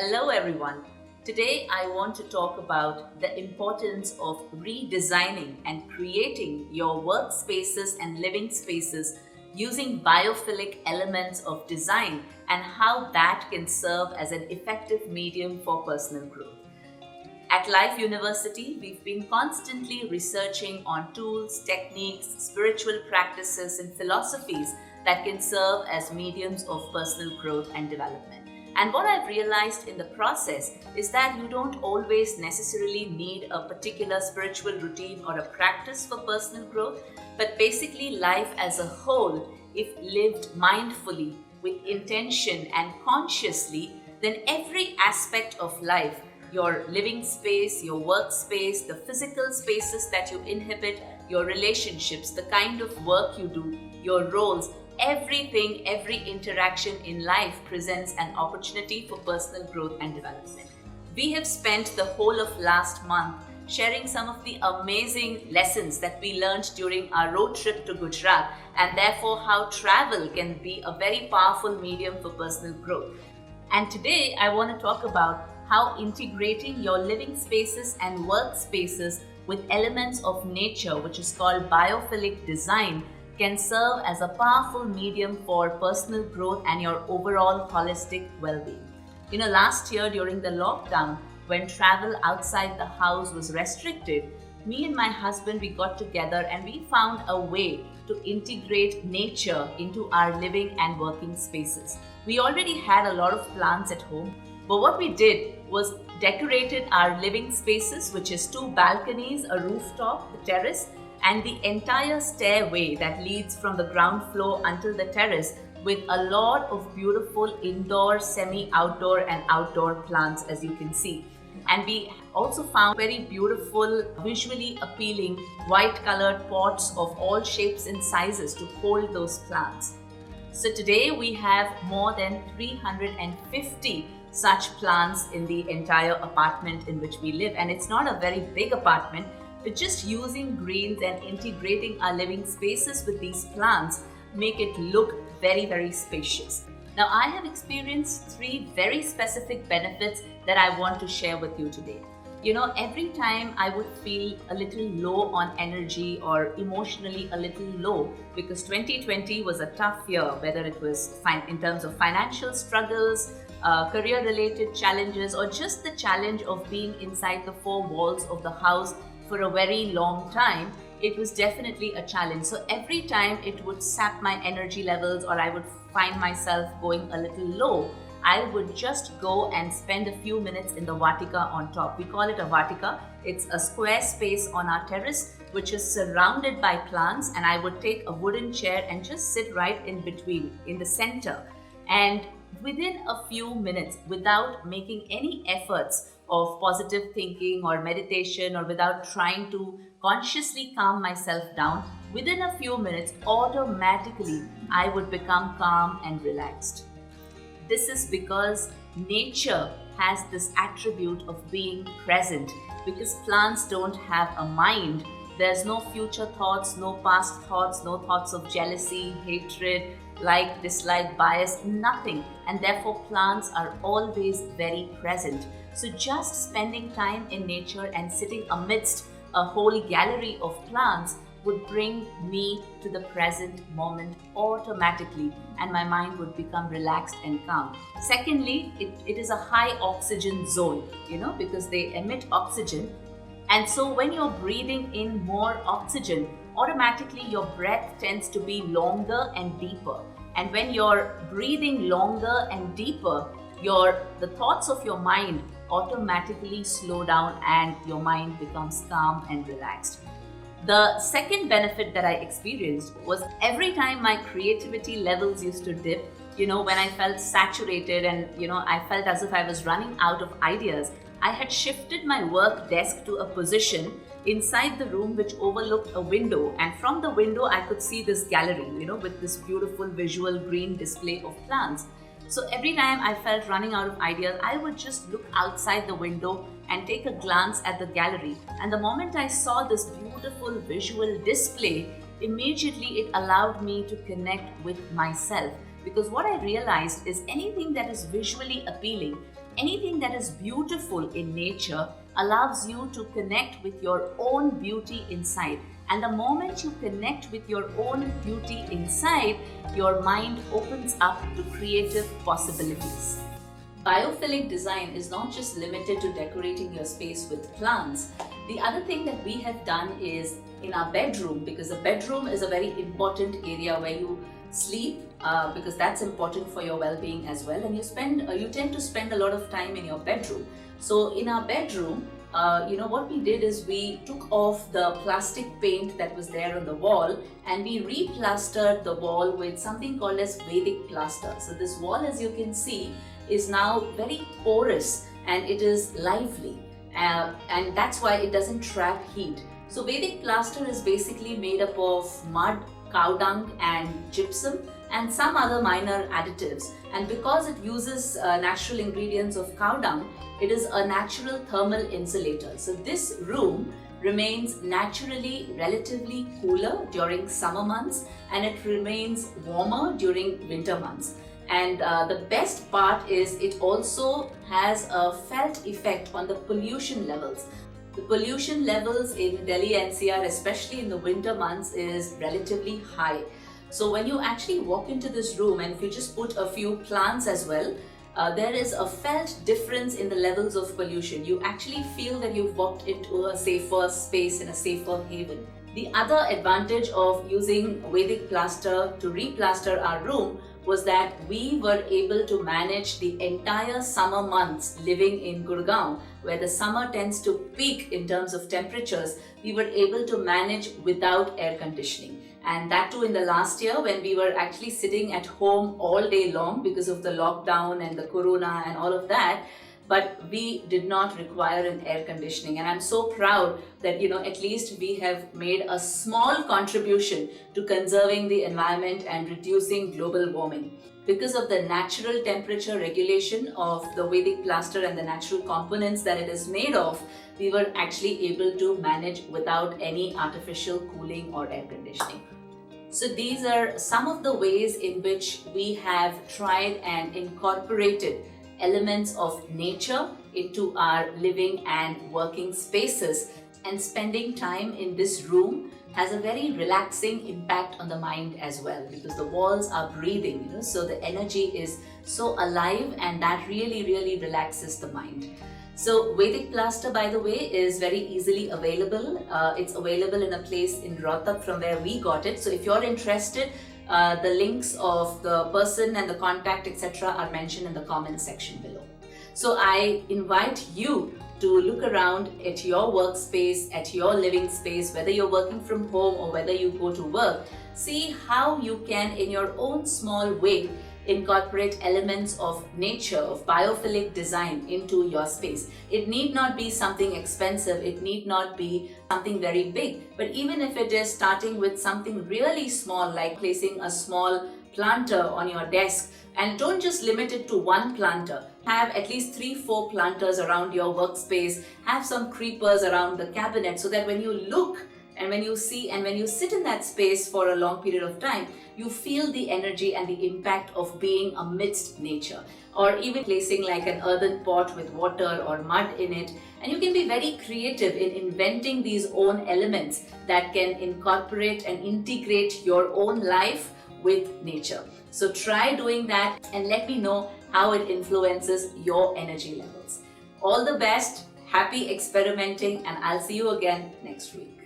Hello, everyone. Today, I want to talk about the importance of redesigning and creating your workspaces and living spaces using biophilic elements of design and how that can serve as an effective medium for personal growth. At Life University, we've been constantly researching on tools, techniques, spiritual practices, and philosophies that can serve as mediums of personal growth and development. And what I've realized in the process is that you don't always necessarily need a particular spiritual routine or a practice for personal growth, but basically life as a whole, if lived mindfully, with intention and consciously, then every aspect of life, your living space, your workspace, the physical spaces that you inhabit, your relationships, the kind of work you do, your roles, everything, every interaction in life presents an opportunity for personal growth and development. We have spent the whole of last month sharing some of the amazing lessons that we learned during our road trip to Gujarat, and therefore how travel can be a very powerful medium for personal growth. And today I want to talk about how integrating your living spaces and workspaces with elements of nature, which is called biophilic design, can serve as a powerful medium for personal growth and your overall holistic well-being. Last year during the lockdown, when travel outside the house was restricted, me and my husband, we got together and we found a way to integrate nature into our living and working spaces. We already had a lot of plants at home, but what we did was decorated our living spaces, which is 2 balconies, a rooftop, the terrace, and the entire stairway that leads from the ground floor until the terrace with a lot of beautiful indoor, semi-outdoor and outdoor plants, as you can see. And we also found very beautiful, visually appealing, white colored pots of all shapes and sizes to hold those plants. So today we have more than 350 such plants in the entire apartment in which we live. And it's not a very big apartment, but just using greens and integrating our living spaces with these plants make it look very, very spacious. Now, I have experienced 3 very specific benefits that I want to share with you today. Every time I would feel a little low on energy or emotionally a little low, because 2020 was a tough year, whether it was in terms of financial struggles, career-related challenges, or just the challenge of being inside the 4 walls of the house for a very long time, it was definitely a challenge. So every time it would sap my energy levels or I would find myself going a little low, I would just go and spend a few minutes in the Vatika on top. We call it a Vatika. It's a square space on our terrace which is surrounded by plants, and I would take a wooden chair and just sit right in between, in the center. And within a few minutes, without making any efforts of positive thinking or meditation, or without trying to consciously calm myself down, within a few minutes, automatically, I would become calm and relaxed. This is because nature has this attribute of being present. Because plants don't have a mind, there's no future thoughts, no past thoughts, no thoughts of jealousy, hatred, like, dislike, bias, nothing. And therefore, plants are always very present. So just spending time in nature and sitting amidst a whole gallery of plants would bring me to the present moment automatically, and my mind would become relaxed and calm. Secondly, it is a high oxygen zone, because they emit oxygen. And so when you're breathing in more oxygen, automatically your breath tends to be longer and deeper. And when you're breathing longer and deeper, the thoughts of your mind automatically slow down and your mind becomes calm and relaxed. The second benefit that I experienced was every time my creativity levels used to dip, when I felt saturated and, I felt as if I was running out of ideas, I had shifted my work desk to a position inside the room which overlooked a window. And from the window, I could see this gallery, with this beautiful visual green display of plants. So every time I felt running out of ideas, I would just look outside the window and take a glance at the gallery. And the moment I saw this beautiful visual display, immediately it allowed me to connect with myself. Because what I realized is anything that is visually appealing, Anything that is beautiful in nature allows you to connect with your own beauty inside. And the moment you connect with your own beauty inside, your mind opens up to creative possibilities. Biophilic design is not just limited to decorating your space with plants. The other thing that we have done is in our bedroom, because the bedroom is a very important area where you sleep, because that's important for your well-being as well, and you tend to spend a lot of time in your bedroom. So in our bedroom, what we did is we took off the plastic paint that was there on the wall and we replastered the wall with something called as Vedic plaster. So this wall, as you can see, is now very porous and it is lively, and that's why it doesn't trap heat. So Vedic plaster is basically made up of mud, cow dung and gypsum and some other minor additives, and because it uses natural ingredients of cow dung, it is a natural thermal insulator. So this room remains naturally relatively cooler during summer months and it remains warmer during winter months. And the best part is it also has a felt effect on the pollution levels. The pollution levels in Delhi NCR, especially in the winter months, is relatively high. So when you actually walk into this room and if you just put a few plants as well, there is a felt difference in the levels of pollution. You actually feel that you've walked into a safer space, in a safer haven. The other advantage of using Vedic plaster to replaster our room was that we were able to manage the entire summer months living in Gurgaon, where the summer tends to peak in terms of temperatures. We were able to manage without air conditioning. And that too in the last year when we were actually sitting at home all day long because of the lockdown and the corona and all of that. But we did not require an air conditioning, and I'm so proud that at least we have made a small contribution to conserving the environment and reducing global warming. Because of the natural temperature regulation of the Vedic plaster and the natural components that it is made of, we were actually able to manage without any artificial cooling or air conditioning. So these are some of the ways in which we have tried and incorporated elements of nature into our living and working spaces, and spending time in this room has a very relaxing impact on the mind as well, because the walls are breathing, so the energy is so alive and that really relaxes the mind. So Vedic plaster, by the way, is very easily available. It's available in a place in Rohtak from where we got it. So if you're interested, the links of the person and the contact, etc. are mentioned in the comment section below. So I invite you to look around at your workspace, at your living space, whether you're working from home or whether you go to work. See how you can, in your own small way, incorporate elements of nature, of biophilic design into your space. It need not be something expensive, it need not be something very big, but even if it is starting with something really small, like placing a small planter on your desk, and don't just limit it to one planter. Have at least 3-4 planters around your workspace, have some creepers around the cabinet, so that when you look and when you see and when you sit in that space for a long period of time, you feel the energy and the impact of being amidst nature. Or even placing like an earthen pot with water or mud in it, and you can be very creative in inventing these own elements that can incorporate and integrate your own life with nature. So try doing that and let me know how it influences your energy levels. All the best, happy experimenting, and I'll see you again next week.